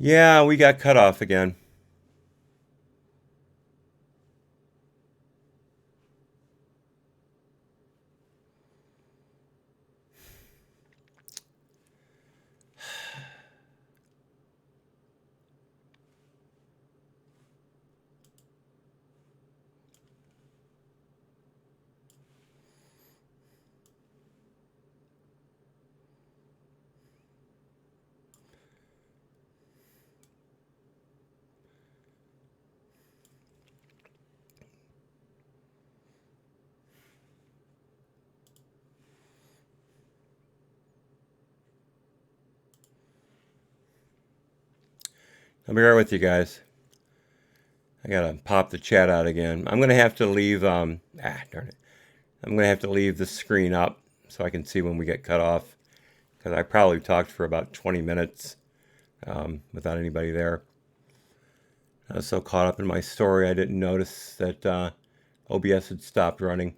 Yeah, we got cut off again. I'll be right with you guys. I gotta pop the chat out again. I'm gonna have to leave. Darn it. I'm gonna have to leave the screen up so I can see when we get cut off because I probably talked for about 20 minutes without anybody there. I was so caught up in my story I didn't notice that OBS had stopped running.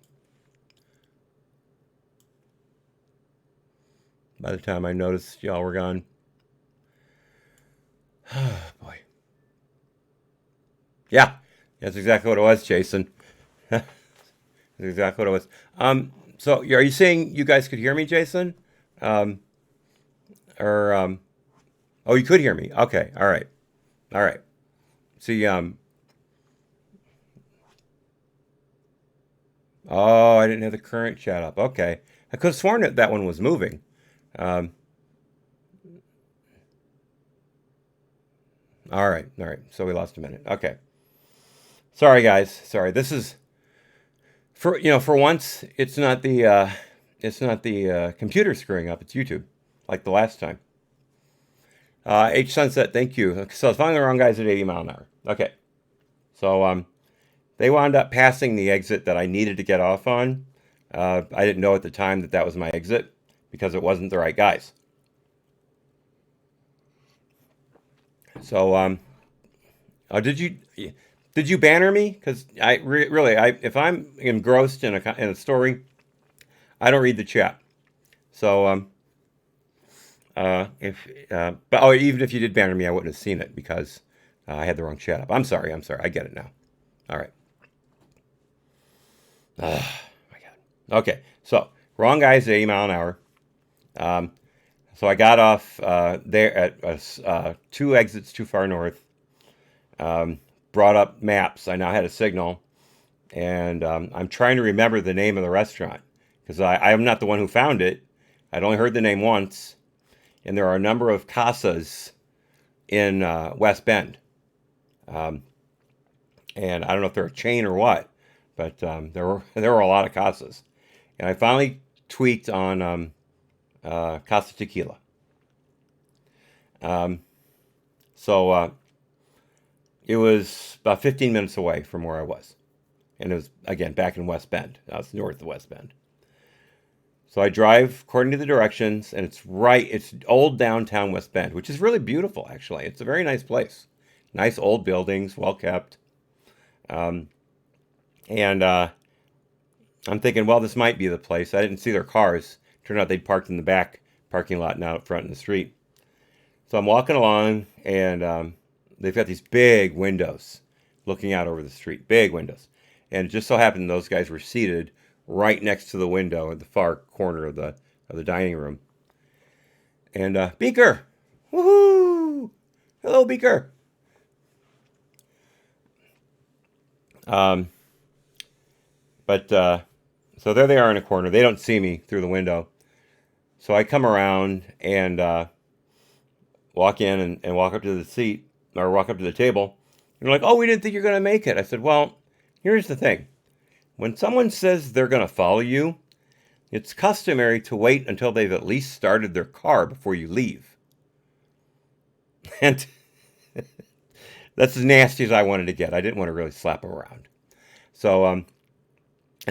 By the time I noticed, y'all were gone. Oh, boy. Yeah, that's exactly what it was, Jason. That's exactly what it was. So are you saying you guys could hear me, Jason? Um, or oh, you could hear me. Okay, all right, all right. See, oh, I didn't have the current chat up. Okay, I could have sworn that that one was moving. Um, all right. So we lost a minute. Okay, sorry guys. Sorry. This is for once, it's not the computer screwing up. It's YouTube, like the last time. H Sunset, thank you. So I was finding the wrong guys at 80 mile an hour. Okay, so they wound up passing the exit that I needed to get off on. I didn't know at the time that that was my exit because it wasn't the right guys. So did you banner me? Because really if I'm engrossed in a story, I don't read the chat. So if but oh, even if you did banner me, I wouldn't have seen it because I had the wrong chat up. I'm sorry. I'm sorry. I get it now. All right. Oh my God. Okay. So wrong guys at 80 mile an hour. Um, so I got off there at two exits too far north. Um, brought up maps. I now had a signal, and I'm trying to remember the name of the restaurant because I am not the one who found it. I'd only heard the name once, and there are a number of casas in West Bend. Um, and I don't know if they're a chain or what, but there were a lot of casas, and I finally tweaked on Casa Tequila. Um, so it was about 15 minutes away from where I was, and it was again back in West Bend. I was north of West Bend. So I drive according to the directions, and it's old downtown West Bend, which is really beautiful, actually. It's a very nice place. Nice old buildings, well kept. Um, and I'm thinking, well, this might be the place. I didn't see their cars. Turned out they'd parked in the back parking lot, not out front in the street. So I'm walking along, and they've got these big windows looking out over the street, big windows. And it just so happened those guys were seated right next to the window at the far corner of the dining room. And Beaker, woohoo! Hello, Beaker. Um, but so there they are in a corner. They don't see me through the window. So I come around and walk in and walk up to the seat or walk up to the table. And they're like, "Oh, we didn't think you're going to make it." I said, "Well, here's the thing. When someone says they're going to follow you, it's customary to wait until they've at least started their car before you leave." And that's as nasty as I wanted to get. I didn't want to really slap them around. So, and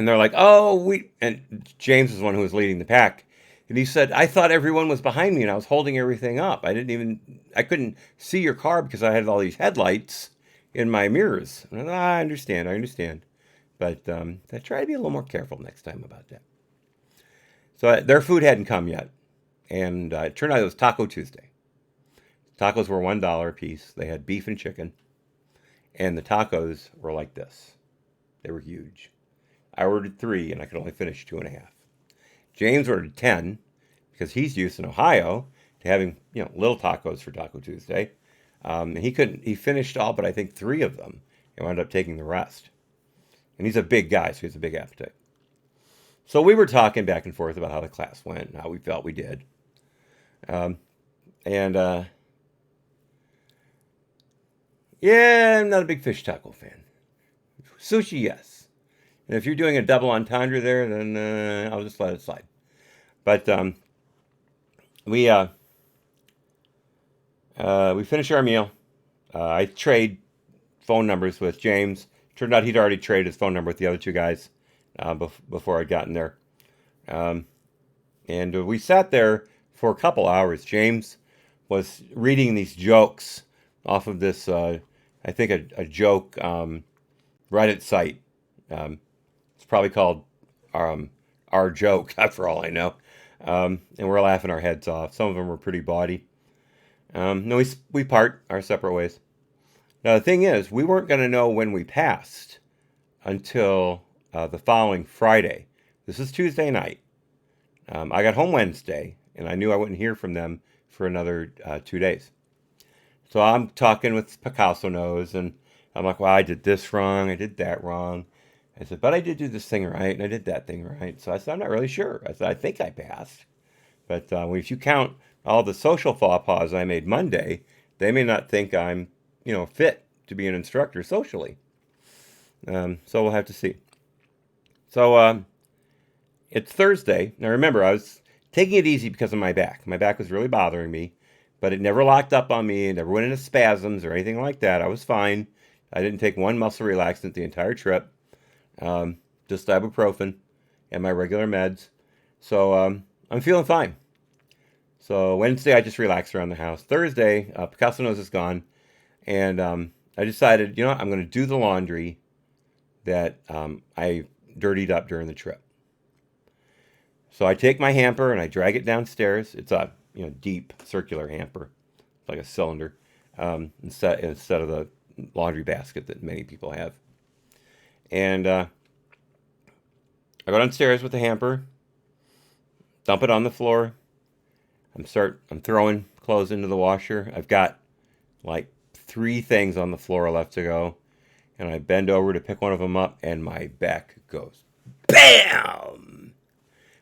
they're like, "Oh, and James is one who was leading the pack. And he said, "I thought everyone was behind me and I was holding everything up. I couldn't see your car because I had all these headlights in my mirrors." And I understand. But I try to be a little more careful next time about that. So their food hadn't come yet. And it turned out it was Taco Tuesday. Tacos were $1 a piece. They had beef and chicken. And the tacos were like this. They were huge. I ordered 3, and I could only finish 2.5. James ordered 10 because he's used in Ohio to having little tacos for Taco Tuesday. And he couldn't. He finished all but I think 3 of them and wound up taking the rest. And he's a big guy, so he has a big appetite. So we were talking back and forth about how the class went and how we felt we did. And yeah, I'm not a big fish taco fan. Sushi, yes. And if you're doing a double entendre there, then I'll just let it slide. But we finished our meal. I trade phone numbers with James. Turned out he'd already traded his phone number with the other 2 guys before I'd gotten there. And we sat there for a couple hours. James was reading these jokes off of this, I think, a joke Reddit site. It's probably called Our Joke, for all I know. And we're laughing our heads off. Some of them were pretty bawdy. No, we part our separate ways. Now, the thing is, we weren't going to know when we passed until the following Friday. This is Tuesday night. I got home Wednesday, and I knew I wouldn't hear from them for another 2 days. So I'm talking with Picasso Nose, and I'm like, well, I did this wrong, I did that wrong. I said, but I did do this thing right, and I did that thing right. So I said, I'm not really sure. I said, I think I passed. But if you count all the social faux pas I made Monday, they may not think I'm, fit to be an instructor socially. So we'll have to see. So it's Thursday. Now remember, I was taking it easy because of my back. My back was really bothering me, but it never locked up on me. It never went into spasms or anything like that. I was fine. I didn't take one muscle relaxant the entire trip. Just ibuprofen and my regular meds. So I'm feeling fine. So Wednesday, I just relaxed around the house. Thursday, Picasso Nose is gone. And I decided, I'm going to do the laundry that I dirtied up during the trip. So I take my hamper and I drag it downstairs. It's a deep circular hamper, it's like a cylinder, instead of the laundry basket that many people have. And I go downstairs with the hamper, dump it on the floor. I'm throwing clothes into the washer. I've got like 3 things on the floor left to go. And I bend over to pick one of them up, and my back goes BAM!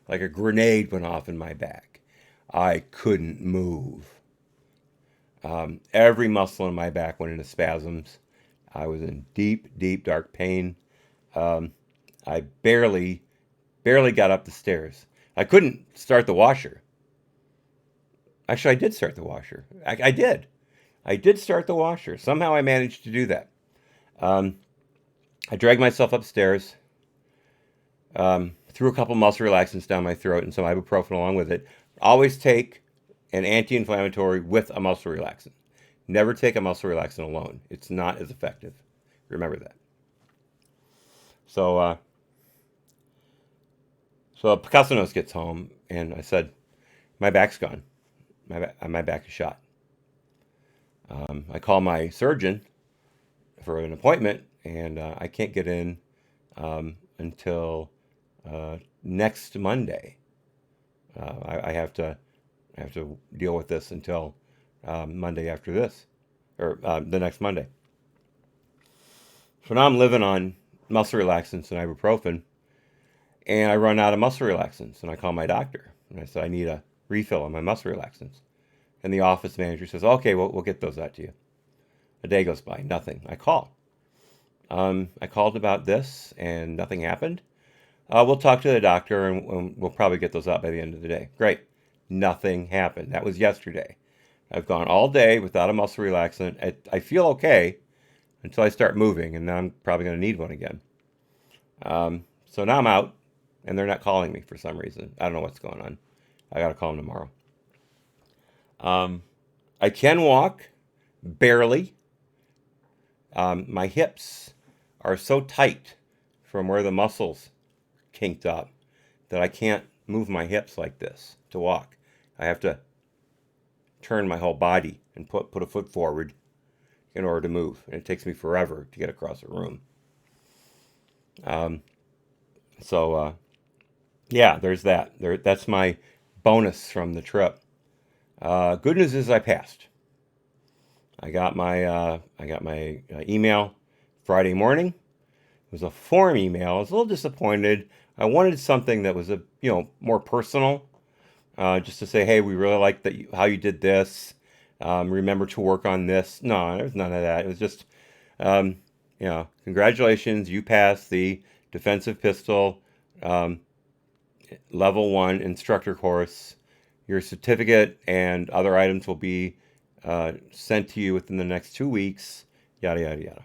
Like a grenade went off in my back. I couldn't move. Every muscle in my back went into spasms. I was in deep, deep, dark pain. I barely got up the stairs. I couldn't start the washer. Actually, I did start the washer. I did. I did start the washer. Somehow I managed to do that. I dragged myself upstairs, threw a couple muscle relaxants down my throat and some ibuprofen along with it. Always take an anti-inflammatory with a muscle relaxant. Never take a muscle relaxant alone. It's not as effective. Remember that. So Picasso Nose gets home, and I said, my back's gone. My back is shot. I call my surgeon for an appointment, and I can't get in until next Monday. I have to deal with this until Monday after this, or the next Monday. So now I'm living on muscle relaxants and ibuprofen, and I run out of muscle relaxants, and I call my doctor, and I said I need a refill on my muscle relaxants, and the office manager says, okay, well, we'll get those out to you. A day goes by, nothing. I call. I called about this, and nothing happened. We'll talk to the doctor, and we'll probably get those out by the end of the day. Great. Nothing happened. That was yesterday. I've gone all day without a muscle relaxant. I feel okay until I start moving, and then I'm probably going to need one again. So now I'm out, and they're not calling me for some reason. I don't know what's going on. I got to call them tomorrow. I can walk, barely. My hips are so tight from where the muscles kinked up that I can't move my hips like this to walk. I have to turn my whole body and put a foot forward in order to move. And it takes me forever to get across a room. So yeah, there's that. That's my bonus from the trip. Good news is I passed. I got my email Friday morning. It was a form email. I was a little disappointed. I wanted something that was more personal, just to say, hey, we really like how you did this. Remember to work on this. No, there was none of that. It was just, congratulations, you passed the defensive pistol level 1 instructor course. Your certificate and other items will be sent to you within the next 2 weeks. Yada yada yada.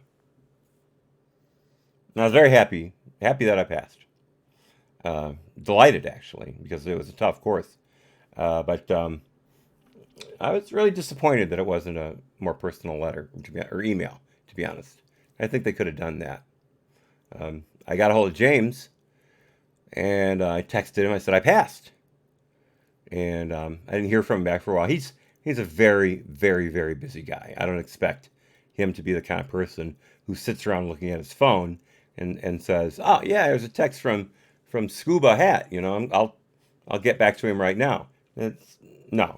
And I was very happy that I passed. Delighted actually, because it was a tough course. But I was really disappointed that it wasn't a more personal letter or email, to be honest. I think they could have done that. I got a hold of James, and I texted him. I said, I passed. And I didn't hear from him back for a while. He's a very, very, very busy guy. I don't expect him to be the kind of person who sits around looking at his phone and says, oh, yeah, there's a text from Scuba Hat. I'll get back to him right now. No.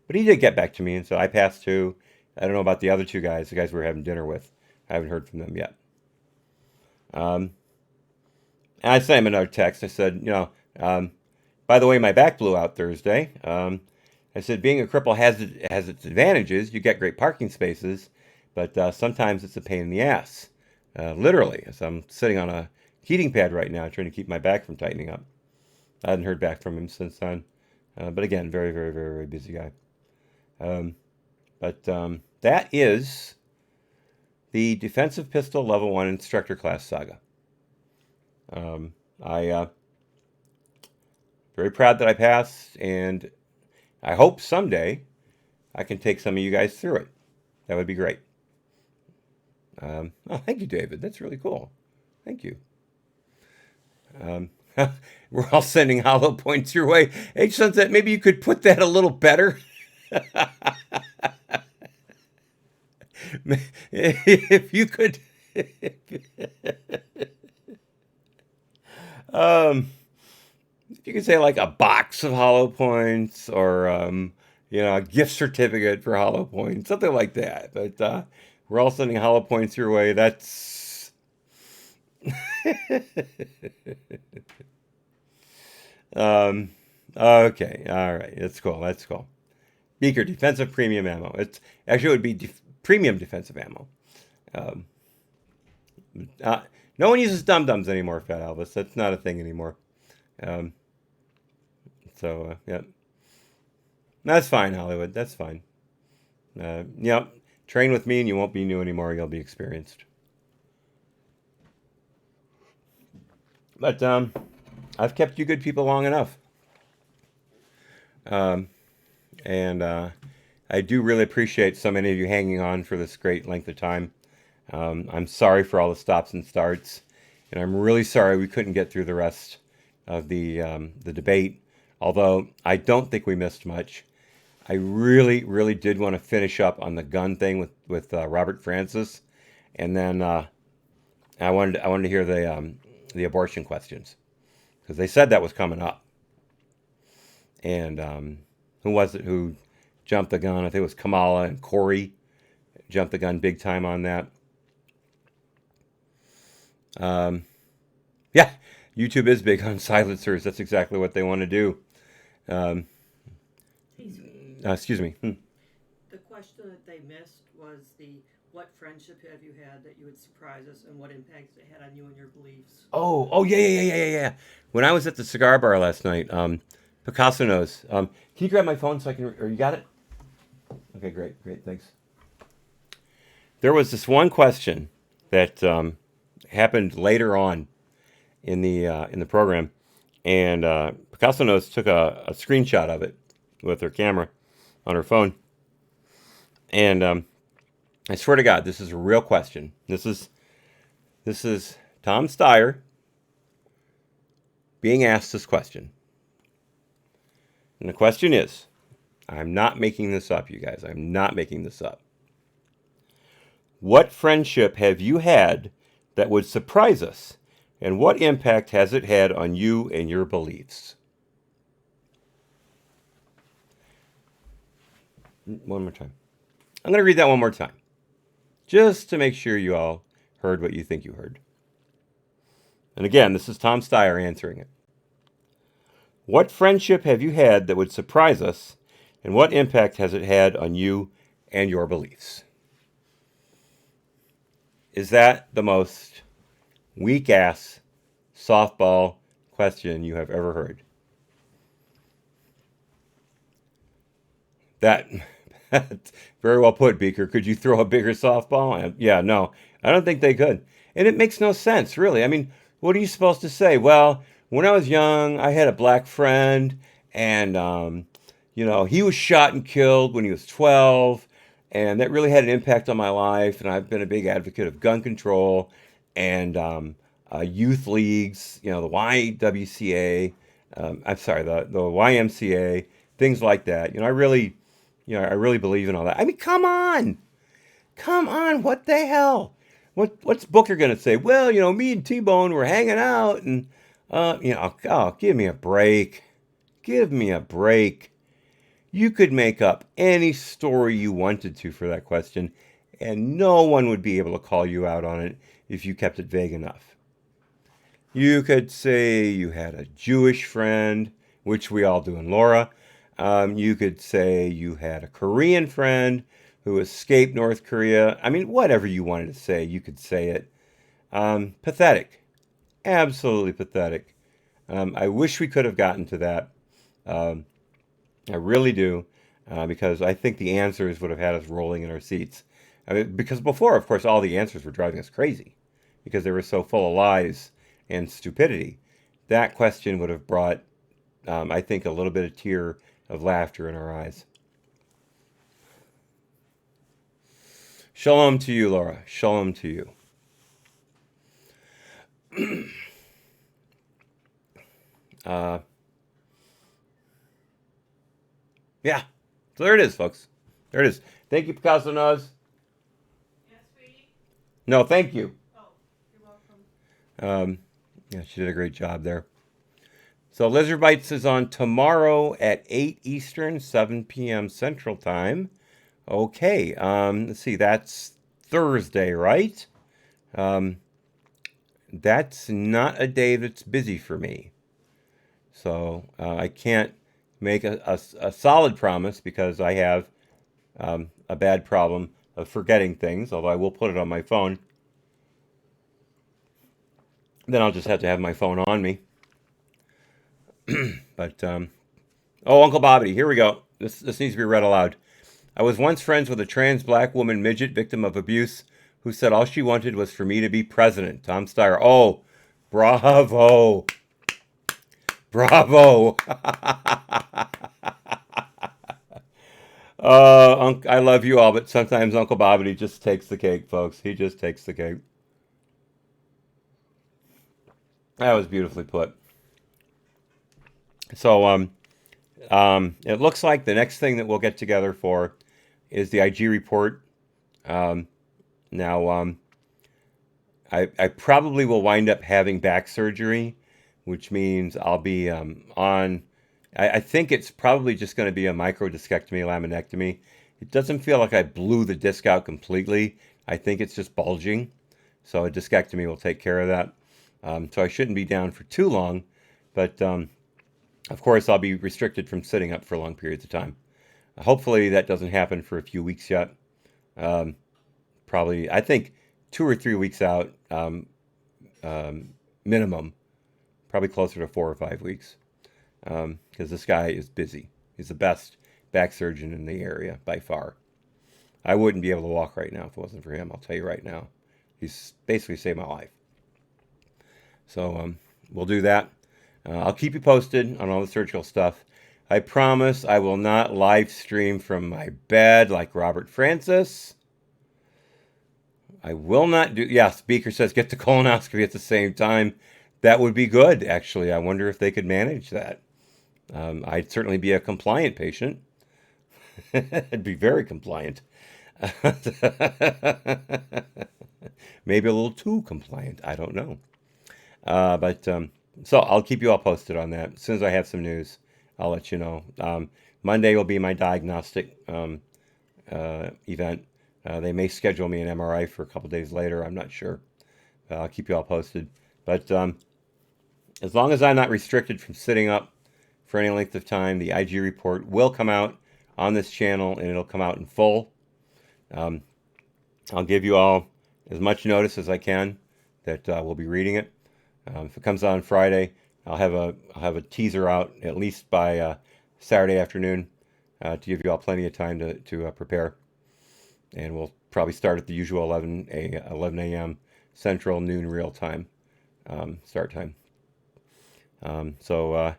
But he did get back to me and said, I passed too. I don't know about the other two guys, the guys we were having dinner with. I haven't heard from them yet. And I sent him another text. I said, by the way, my back blew out Thursday. I said, being a cripple has its advantages. You get great parking spaces, but sometimes it's a pain in the ass. Literally. So I'm sitting on a heating pad right now trying to keep my back from tightening up. I hadn't heard back from him since then. But again, very, very, very, very busy guy. But that is the defensive pistol level 1 instructor class saga. I very proud that I passed, and I hope someday I can take some of you guys through it. That would be great. Oh, thank you, David. That's really cool. Thank you. We're all sending hollow points your way. H Sunset, maybe you could put that a little better. If you could. You could say like a box of hollow points, or a gift certificate for hollow points, something like that. But we're all sending hollow points your way. That's okay. All right. That's cool. Beaker defensive premium ammo. It would be premium defensive ammo. No one uses dum-dums anymore, Fat Elvis. That's not a thing anymore. Yeah. That's fine, Hollywood. That's fine. Train with me and you won't be new anymore. You'll be experienced. But I've kept you good people long enough. And I do really appreciate so many of you hanging on for this great length of time. I'm sorry for all the stops and starts, and I'm really sorry we couldn't get through the rest of the debate, although I don't think we missed much. I really, really did want to finish up on the gun thing with Robert Francis, and then I wanted to hear the abortion questions, because they said that was coming up. And who was it who jumped the gun? I think it was Kamala and Corey jumped the gun big time on that. Yeah, YouTube is big on silencers. That's exactly what they want to do. Excuse me. The question that they missed was what friendship have you had that you would surprise us, and what impact it had on you and your beliefs? Oh, yeah. When I was at the cigar bar last night, Picasso knows. Can you grab my phone so I can, or you got it? Okay, great, thanks. There was this one question that happened later on in the program, and Picasso knows took a screenshot of it with her camera on her phone, and I swear to God, this is a real question. This is Tom Steyer being asked this question, and the question is, I'm not making this up, you guys. I'm not making this up. What friendship have you had that would surprise us? And what impact has it had on you and your beliefs? One more time. I'm going to read that one more time, just to make sure you all heard what you think you heard. And again, this is Tom Steyer answering it. What friendship have you had that would surprise us? And what impact has it had on you and your beliefs? Is that the most weak-ass softball question you have ever heard? That's very well put, Beaker. Could you throw a bigger softball? Yeah, no, I don't think they could. And it makes no sense, really. I mean, what are you supposed to say? Well, when I was young, I had a black friend, and he was shot and killed when he was 12, and that really had an impact on my life. And I've been a big advocate of gun control and youth leagues, the YWCA, I'm sorry, the YMCA, things like that. I really believe in all that. I mean, come on, what the hell? What's Booker gonna say? Well, me and T-Bone were hanging out, and give me a break, give me a break. You could make up any story you wanted to for that question, and no one would be able to call you out on it if you kept it vague enough. You could say you had a Jewish friend, which we all do in Laura. You could say you had a Korean friend who escaped North Korea. I mean, whatever you wanted to say, you could say it. Pathetic. Absolutely pathetic. I wish we could have gotten to that. I really do, because I think the answers would have had us rolling in our seats. I mean, because before, of course, all the answers were driving us crazy because they were so full of lies and stupidity. That question would have brought, I think, a little bit of tear of laughter in our eyes. Shalom to you, Laura. Shalom to you. Yeah. So there it is, folks. There it is. Thank you, Picasso Nose. Yes, sweetie. No, thank you. Oh, you're welcome. Yeah, she did a great job there. So Lizard Bites is on tomorrow at 8 Eastern, 7 p.m. Central Time. Okay, let's see, that's Thursday, right? That's not a day that's busy for me. So I can't make a solid promise because I have a bad problem of forgetting things, although I will put it on my phone. Then I'll just have to have my phone on me. But, Uncle Bobby, here we go. This needs to be read aloud. I was once friends with a trans black woman midget victim of abuse who said all she wanted was for me to be president. Tom Steyer. Oh, bravo. Bravo. I love you all, but sometimes Uncle Bobby just takes the cake, folks. He just takes the cake. That was beautifully put. So, it looks like the next thing that we'll get together for is the IG report. Now, I probably will wind up having back surgery, which means I'll be on. I think it's probably just going to be a microdiscectomy, laminectomy. It doesn't feel like I blew the disc out completely. I think it's just bulging. So a discectomy will take care of that. So I shouldn't be down for too long. But of course, I'll be restricted from sitting up for long periods of time. Hopefully that doesn't happen for a few weeks yet. Probably, I think 2 or 3 weeks out, minimum. Probably closer to 4 or 5 weeks. Because this guy is busy. He's the best back surgeon in the area by far. I wouldn't be able to walk right now if it wasn't for him. I'll tell you right now. He's basically saved my life. So we'll do that. I'll keep you posted on all the surgical stuff. I promise I will not live stream from my bed like Robert Francis. I will not do. Yeah, Speaker says get the colonoscopy at the same time. That would be good, actually. I wonder if they could manage that. I'd certainly be a compliant patient. I'd be very compliant. Maybe a little too compliant. I don't know. But so I'll keep you all posted on that. As soon as I have some news, I'll let you know. Monday will be my diagnostic event. They may schedule me an MRI for a couple days later. I'm not sure. I'll keep you all posted. But as long as I'm not restricted from sitting up for any length of time, the IG report will come out on this channel, and it'll come out in full. I'll give you all as much notice as I can that we'll be reading it. If it comes out on Friday, I'll have a teaser out at least by Saturday afternoon to give you all plenty of time to prepare. And we'll probably start at the usual 11 a.m. Central, noon real time start time. So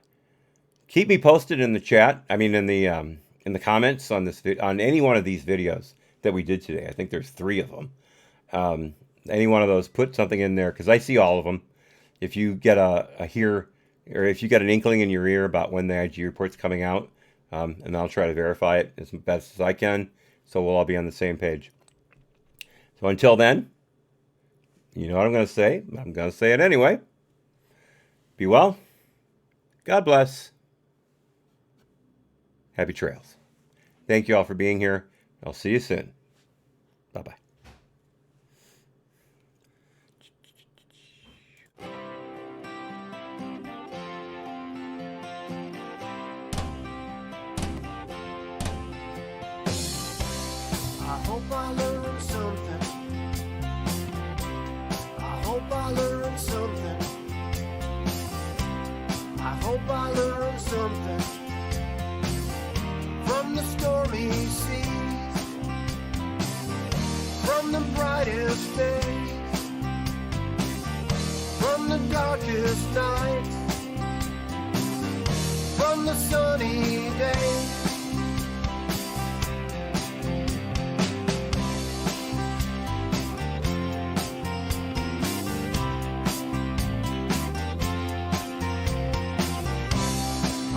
keep me posted in the chat. I mean, in the comments on on any one of these videos that we did today. I think there's 3 of them. Any one of those, put something in there because I see all of them. If you get a hear, or if you get an inkling in your ear about when the IG report's coming out, and I'll try to verify it as best as I can, so we'll all be on the same page. So until then, you know what I'm going to say. I'm going to say it anyway. Be well. God bless. Happy trails. Thank you all for being here. I'll see you soon. Bye-bye. I hope I learned something. I hope I learned something. I hope I learned something from the stormy seas, from the brightest days, from the darkest nights, from the sunny days.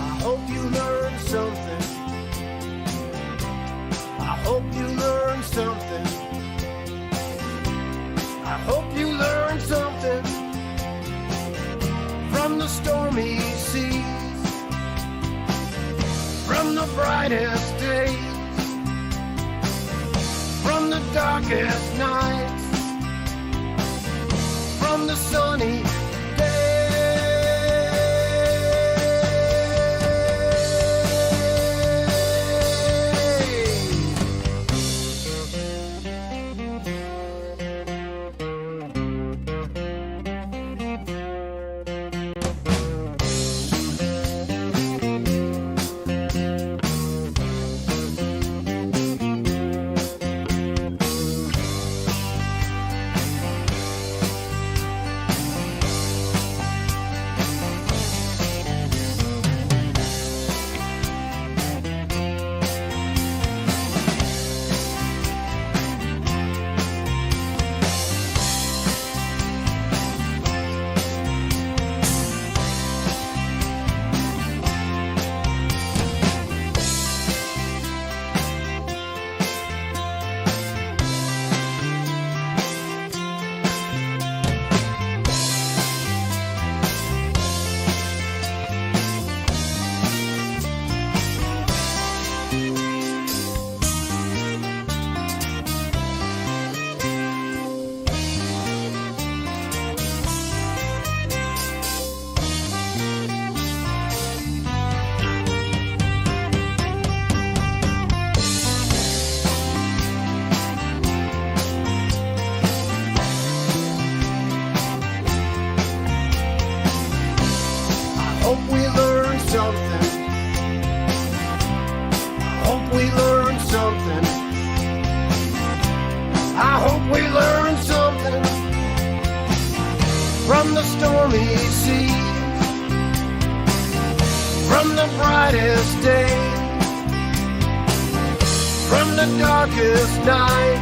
I hope you learned something. I hope you learned something. I hope you learned something from the stormy seas, from the brightest days, from the darkest nights, from the sunny from the stormy sea, from the brightest day, from the darkest night.